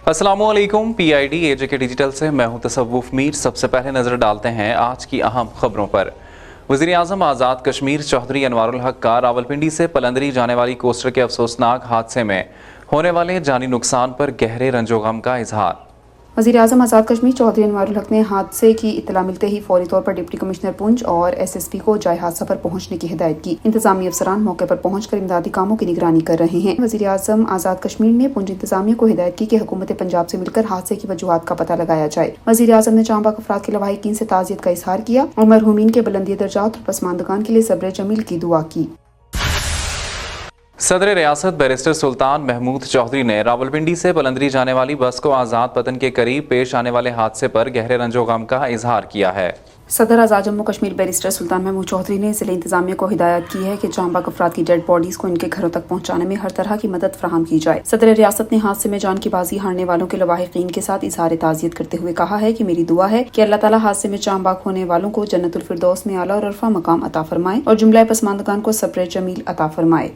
अस्सलामुअलैकुम, PID AJK digital से मैं हूं तसव्वुफ मीर। सबसे पहले नजर डालते हैं आज की अहम खबरों पर। वज़ीर आज़म आज़ाद कश्मीर चौधरी अनवारुल हक का रावलपिंडी से पलंदरी जाने वाली कोस्टर के अफसोसनाक हादसे में होने वाले जानी नुकसान पर गहरे रंजो गम का इजहार। वज़ीर आज़म आज़ाद कश्मीर चौधरी अनवारुल हक ने हादसे की इत्तला मिलते ही फौरी तौर पर डिप्टी कमिश्नर पुंछ और SSP को जाए हादसा पर पहुंचने की हिदायत की। इंतजामी अफसरान मौके पर पहुंचकर इमदादी कामों की निगरानी कर रहे हैं। वज़ीर आज़म आज़ाद कश्मीर ने पुंछ इंतजामिया को हिदायत की कि हुकूमत पंजाब से मिलकर हादसे की वजूहात का पता लगाया जाए। वज़ीर आज़म ने चांबाक अफराद के लवाहिकीन से ताज़ियत का इजहार किया और मरहूमीन के बुलंदी दर्जात और पसमानदगान के लिए सब्र जमील की दुआ की। सदर रियासत बैरिस्टर सुल्तान महमूद चौधरी ने रावलपिंडी से पलंदरी जाने वाली बस को आज़ाद पतन के करीब पेश आने वाले हादसे पर गहरे रंजो गम का इजहार किया है। सदर आज़ाद जम्मू कश्मीर बैरिस्टर सुल्तान महमूद चौधरी ने ज़िले इंतजामिया को हिदायत की है कि चांबाक अफराद की डेड बॉडीज को इनके घरों तक पहुंचाने में हर तरह की मदद फराहम की जाए। सदर रियासत ने हादसे में जान की बाजी हारने वालों के लवाहिकीन के साथ इजहार ताज़ियत करते हुए कहा है कि मेरी दुआ है कि अल्लाह ताला हादसे में चांबाक होने वालों को जन्नतुल फिरदौस में आला और अरफा मकाम अता फरमाए और जुमला पसमानदगान को सब्र जमील अता फरमाए।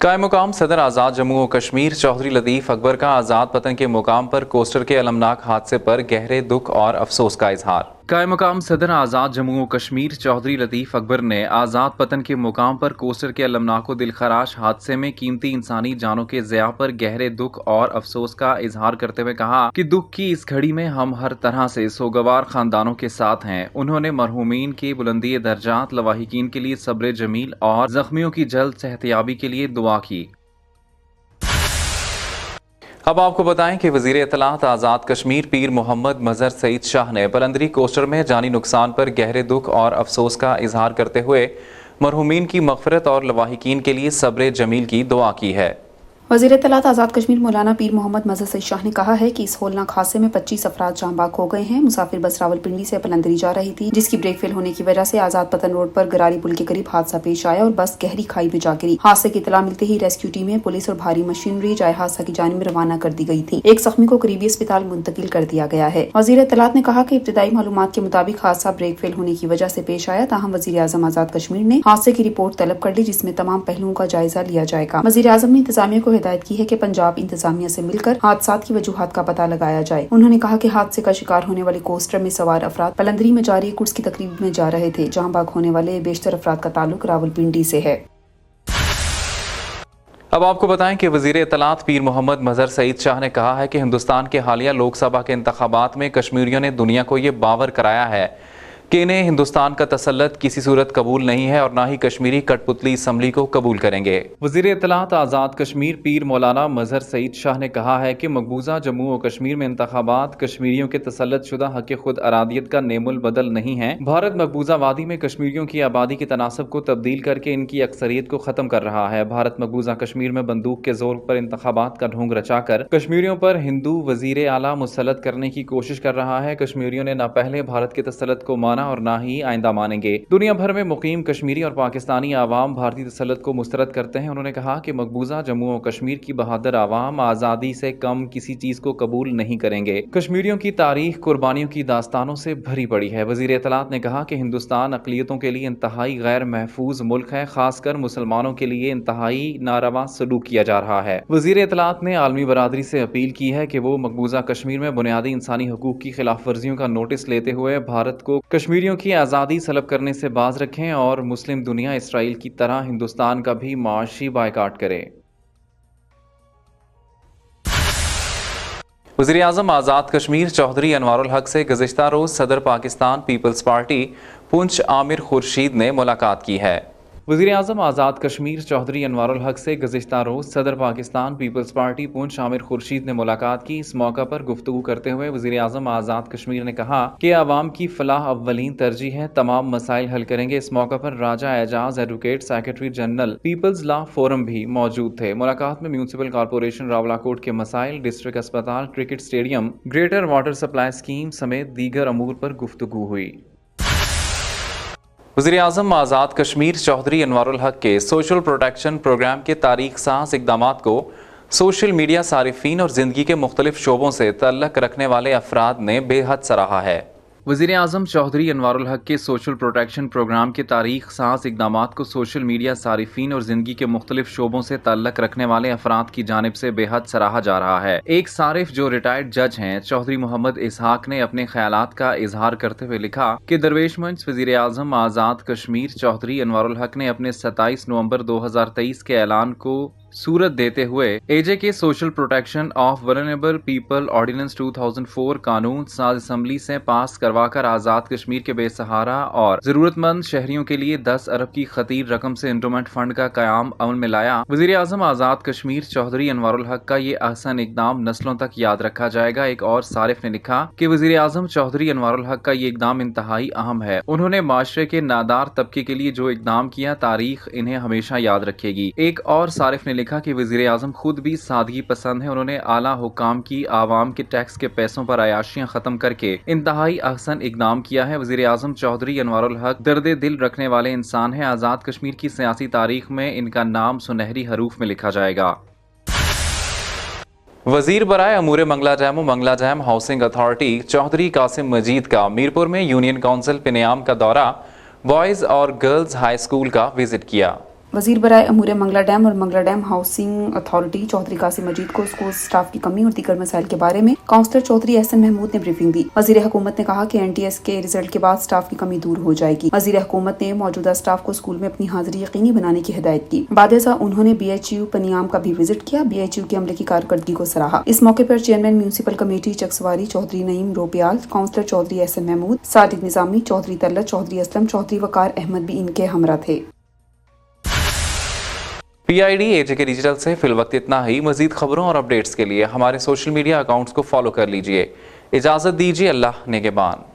कायम मुकाम सदर आज़ाद जम्मू और कश्मीर चौधरी लतीफ़ अकबर का आज़ाद पतन के मुकाम पर कोस्टर के अलमनाक हादसे पर गहरे दुख और अफसोस का इजहार। कायम मुकाम सदर आज़ाद जम्मू और कश्मीर चौधरी लतीफ़ अकबर ने आज़ाद पतन के मुकाम पर कोस्टर के अलमनाक दिलखराश हादसे में कीमती इंसानी जानों के ज़िया पर गहरे दुख और अफसोस का इजहार करते हुए कहा कि दुख की इस घड़ी में हम हर तरह से सोगवार खानदानों के साथ हैं। उन्होंने मरहूमीन की बुलंदी दर्जात, लवाहिकीन के लिए सब्र जमील और जख्मियों की जल्द सेहतयाबी के लिए दुआ की। अब आपको बताएं कि वज़ीर इत्तलात आज़ाद कश्मीर पीर मोहम्मद मजहर सईद शाह ने पलंदरी कोस्टर में जानी नुकसान पर गहरे दुख और अफसोस का इजहार करते हुए मरहूमीन की मग़फ़िरत और लवाहिकीन के लिए सब्र जमील की दुआ की है। वज़ीर इत्तलात आज़ाद कश्मीर मौलाना पीर मोहम्मद मजहर सईद शाह ने कहा है कि इस होलनाक हादसे में 25 अफराद जांबाक हो गए हैं। मुसाफिर बस रावलपिंडी से पलंदरी जा रही थी, जिसकी ब्रेक फेल होने की वजह से आज़ाद पतन रोड पर गरारी पुल के करीब हादसा पेश आया और बस गहरी खाई में जा गिरी। हादसे की इत्तला मिलते ही रेस्क्यू टीमें, पुलिस और भारी मशीनरी जाए हादसा की जानिब रवाना कर दी गई थी। एक जख्मी को करीबी अस्पताल मुंतकिल कर दिया गया है। वज़ीर इत्तलात ने कहा कि इब्तिदाई मालूमात के मुताबिक हादसा ब्रेक फेल होने की वजह से पेश आया। ताहम वज़ीर आज़म आज़ाद कश्मीर ने हादसे की रिपोर्ट तलब कर ली, जिसमें तमाम पहलुओं का जायजा लिया जाएगा। वज़ीर आज़म ने इंतजामिया को हिदायत की है कि पंजाब इंतजामिया से मिलकर हादसात की वजूहात का पता लगाया जाए। उन्होंने कहा कि हादसे का शिकार होने वाले कोस्टर में सवार अफराद पलंदरी में जारी कुर्स की तकरीब में जा रहे थे, जहां भाग होने वाले बेशतर अफराद का ताल्लुक रावलपिंडी से है। अब आपको बताएं कि वज़ीर इत्तलात पीर मोहम्मद मजहर सईद शाह ने कहा है कि हिंदुस्तान के हालिया लोकसभा के इंतखाबात में कश्मीरियों ने दुनिया को ये बावर कराया है कि इन्हें हिंदुस्तान का तसल्लुत किसी सूरत कबूल नहीं है और ना ही कश्मीरी कठपुतली असम्बली को कबूल करेंगे। वज़ीर इत्तलात आज़ाद कश्मीर पीर मौलाना मजहर सईद शाह ने कहा है कि मकबूजा जम्मू और कश्मीर में इंतखाबात कश्मीरियों के तसल्लुत शुदा हक़ खुद अरादियत का नेमुल बदल नहीं है। भारत मकबूजा वादी में कश्मीरियों की आबादी के तनासब को तब्दील करके इनकी अक्सरियत को ख़त्म कर रहा है। भारत मकबूजा कश्मीर में बंदूक के जोर पर इंतखाबात का ढोंग रचाकर कश्मीरियों पर हिंदू वज़ीर आला मुसल्लत करने की कोशिश कर रहा है। कश्मीरियों ने न पहले भारत के तसल्लुत को माना और ना ही आइंदा मानेंगे। दुनिया भर में मुकीम कश्मीरी और पाकिस्तानी आवाम भारतीय तसल्लुत को मुस्तरद करते हैं। उन्होंने कहा कि मकबूजा जम्मू और कश्मीर की बहादुर आवाम आज़ादी से कम किसी चीज को कबूल नहीं करेंगे। कश्मीरियों की तारीख कुर्बानियों की दास्तानों से भरी पड़ी है। वज़ीर इत्तलात ने कहा कि हिंदुस्तान अक़लियतों के लिए इंतहाई गैर महफूज मुल्क है, खासकर मुसलमानों के लिए इंतहाई नारवा सलूक किया जा रहा है। वज़ीर इत्तलात ने आलमी बरादरी से अपील की है कि वो मकबूजा कश्मीर में बुनियादी इंसानी हकूक की खिलाफ वर्जियों का नोटिस लेते हुए भारत को कश्मीरियों की आज़ादी सलब करने से बाज रखें और मुस्लिम दुनिया इसराइल की तरह हिंदुस्तान का भी माशी बायकाट करे। वज़ीर आज़म आज़ाद कश्मीर चौधरी अनवारुल हक से गुज़िश्ता रोज़ सदर पाकिस्तान पीपल्स पार्टी पुंछ आमिर खुर्शीद ने मुलाकात की है। वज़ीर आज़म आज़ाद कश्मीर चौधरी अनवारुल हक से गुज़िश्ता रोज़ सदर पाकिस्तान पीपल्स पार्टी पुंछ आमिर खुर्शीद ने मुलाकात की। इस मौका पर गुफ्तगू करते हुए वज़ीर आज़म आज़ाद कश्मीर ने कहा कि आवाम की फलाह अव्वलीन तरजीह है, तमाम मसाइल हल करेंगे। इस मौका पर Raja Ejaz advocate secretary general People's law forum भी मौजूद थे। मुलाकात में म्यूनसिपल कॉरपोरेशन रावलाकोट के मसाइल, डिस्ट्रिक्ट अस्पताल, cricket stadium, greater water supply scheme समेत दीगर अमूर पर गुफ्तगू हुई। वज़ीर आज़म आज़ाद कश्मीर चौधरी अनवारुल हक के सोशल प्रोटेक्शन प्रोग्राम के तारीख साज इक़दामात को सोशल मीडिया सारिफीन और ज़िंदगी के मुख्तलिफ शोबों से तल्लक रखने वाले अफराद ने बेहद सराहा है। वज़ीर आज़म चौधरी अनवारुल हक के सोशल प्रोटेक्शन प्रोग्राम के तारीख साज इक़दामात को सोशल मीडिया सारिफीन और ज़िंदगी के मुख्तलिफ शोबों से ताल्लुक़ रखने वाले अफराद की जानिब से बेहद सराहा जा रहा है। एक सारिफ जो रिटायर्ड जज हैं चौधरी मोहम्मद इसहाक ने अपने ख्यालात का इजहार करते हुए लिखा कि दरवेश मंच वज़ीर आज़म आज़ाद कश्मीर चौधरी अनवारुल हक ने अपने 27 नवंबर 2023 के ऐलान को सूरत देते हुए एजे के social protection of vulnerable people ordinance 2004 कानून साज असम्बली से पास करवाकर आजाद कश्मीर के बेसहारा और जरूरतमंद शहरियों के लिए 10 अरब की खतीर रकम से इंडोमेंट फंड का कयाम अमल में लाया। वज़ीर आज़म आजाद कश्मीर चौधरी अनवारुल हक का ये अहसन इकदाम नस्लों तक याद रखा जाएगा। एक और सारिफ ने लिखा कि वज़ीर आज़म चौधरी अनवारुल हक का ये इकदाम इंतहाई अहम है। उन्होंने माशरे के नादार तबके के लिए जो इकदाम किया तारीख इन्हें हमेशा याद रखेगी। एक और सारिफ ने लिखा कि वज़ीर आज़म खुद भी सादगी पसंद है। उन्होंने आला हुकाम की आवाम के टैक्स के पैसों पर अयाशियां खत्म करके इंतहाई अहसन इकदाम किया है। वज़ीर आज़म चौधरी अनवारुल हक दर्द दिल रखने वाले इंसान हैं। आज़ाद कश्मीर की सियासी तारीख में इनका नाम सुनहरी हरूफ में लिखा जाएगा। वजीर बराए अमूर Mangla dam housing authority Chaudhry Qasim Majeed का मीरपुर में यूनियन काउंसिल पिनियाम का दौरा, बॉयज़ और गर्ल्स हाई स्कूल का विजिट किया। वजीर बराए अमूर मंगला डैम और Mangla dam housing authority Chaudhry Qasim Majeed को स्कूल स्टाफ की कमी और दीगर मसाइल के बारे में काउंसलर चौधरी एहसन महमूद ने ब्रीफिंग दी। वजीर हुकूमत ने कहा कि NTS के रिजल्ट के बाद स्टाफ की कमी दूर हो जाएगी। वजीर हुकूमत ने मौजूदा स्टाफ को स्कूल में अपनी हाजिरी यकीनी बनाने की हिदायत की। बादशाह उन्होंने BHU पनियाम का भी विजिट किया। BHU के अमले की कारकर्दगी को सराहा। इस मौके पर chairman municipal committee Chakswari Chaudhry Naeem Ropial, councillor Chaudhry Ehsan Mahmood, Sadiq Nizami, Chaudhry Talat, Chaudhry Aslam, Chaudhry Waqar Ahmed भी इनके हमरा थे। PID AJ के डिजिटल से फिलवक्त इतना ही। मजीद खबरों और अपडेट्स के लिए हमारे सोशल मीडिया अकाउंट्स को फॉलो कर लीजिए। इजाज़त दीजिए। अल्लाह निगहबान।